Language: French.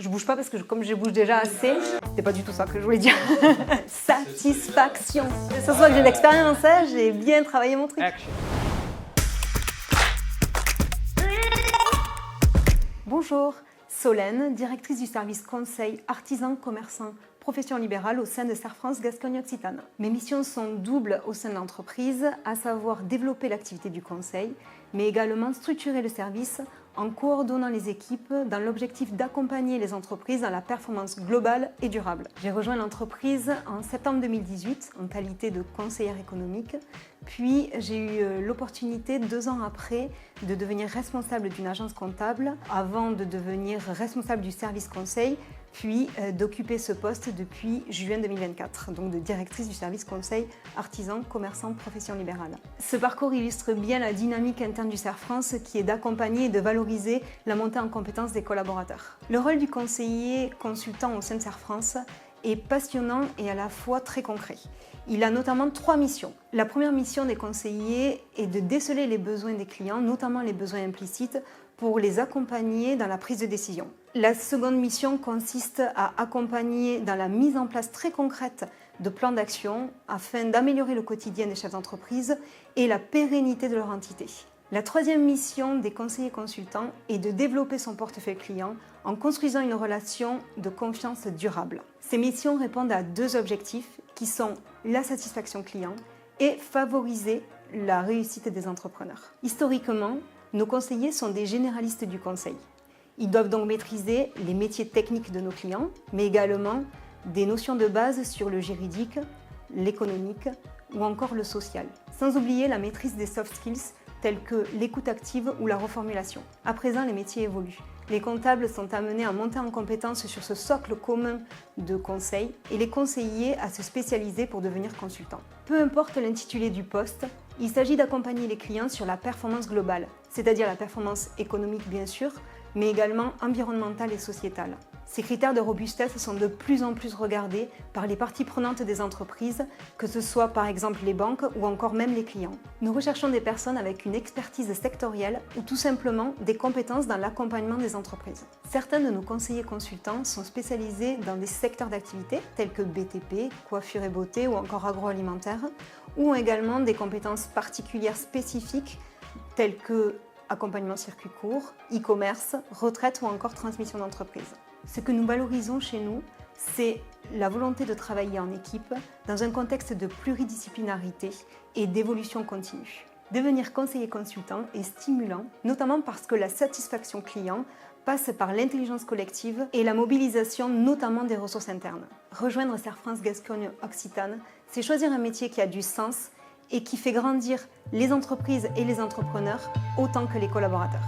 Je bouge pas parce que comme je bouge déjà assez, c'était pas du tout ça que je voulais dire. Satisfaction. Que ce soit que j'ai de l'expérience, hein, j'ai bien travaillé mon truc. Action. Bonjour, Solène, directrice du service conseil artisan commerçant profession libérale au sein de Serre France Gascogne-Occitane. Mes missions sont doubles au sein de l'entreprise, à savoir développer l'activité du conseil, mais également structurer le service en coordonnant les équipes dans l'objectif d'accompagner les entreprises dans la performance globale et durable. J'ai rejoint l'entreprise en septembre 2018 en qualité de conseillère économique, puis j'ai eu l'opportunité 2 ans après de devenir responsable d'une agence comptable avant de devenir responsable du service conseil, puis d'occuper ce poste depuis juin 2024, donc de directrice du service conseil artisan commerçant profession libérale. Ce parcours illustre bien la dynamique interne du Serre France qui est d'accompagner et de valoriser la montée en compétences des collaborateurs. Le rôle du conseiller consultant au sein de Serre France est passionnant et à la fois très concret. Il a notamment 3 missions. La première mission des conseillers est de déceler les besoins des clients, notamment les besoins implicites, pour les accompagner dans la prise de décision. La seconde mission consiste à accompagner dans la mise en place très concrète de plans d'action afin d'améliorer le quotidien des chefs d'entreprise et la pérennité de leur entité. La troisième mission des conseillers consultants est de développer son portefeuille client en construisant une relation de confiance durable. Ces missions répondent à 2 objectifs qui sont la satisfaction client et favoriser la réussite des entrepreneurs. Historiquement, nos conseillers sont des généralistes du conseil. Ils doivent donc maîtriser les métiers techniques de nos clients, mais également des notions de base sur le juridique, l'économique ou encore le social. Sans oublier la maîtrise des soft skills tels que l'écoute active ou la reformulation. À présent, les métiers évoluent. Les comptables sont amenés à monter en compétence sur ce socle commun de conseil et les conseillers à se spécialiser pour devenir consultants. Peu importe l'intitulé du poste, il s'agit d'accompagner les clients sur la performance globale, c'est-à-dire la performance économique bien sûr, mais également environnementale et sociétale. Ces critères de robustesse sont de plus en plus regardés par les parties prenantes des entreprises, que ce soit par exemple les banques ou encore même les clients. Nous recherchons des personnes avec une expertise sectorielle ou tout simplement des compétences dans l'accompagnement des entreprises. Certains de nos conseillers consultants sont spécialisés dans des secteurs d'activité tels que BTP, coiffure et beauté ou encore agroalimentaire, ou ont également des compétences particulières spécifiques telles que accompagnement circuit court, e-commerce, retraite ou encore transmission d'entreprise. Ce que nous valorisons chez nous, c'est la volonté de travailler en équipe dans un contexte de pluridisciplinarité et d'évolution continue. Devenir conseiller consultant est stimulant, notamment parce que la satisfaction client passe par l'intelligence collective et la mobilisation notamment des ressources internes. Rejoindre Serre France Gascogne-Occitane, c'est choisir un métier qui a du sens et qui fait grandir les entreprises et les entrepreneurs autant que les collaborateurs.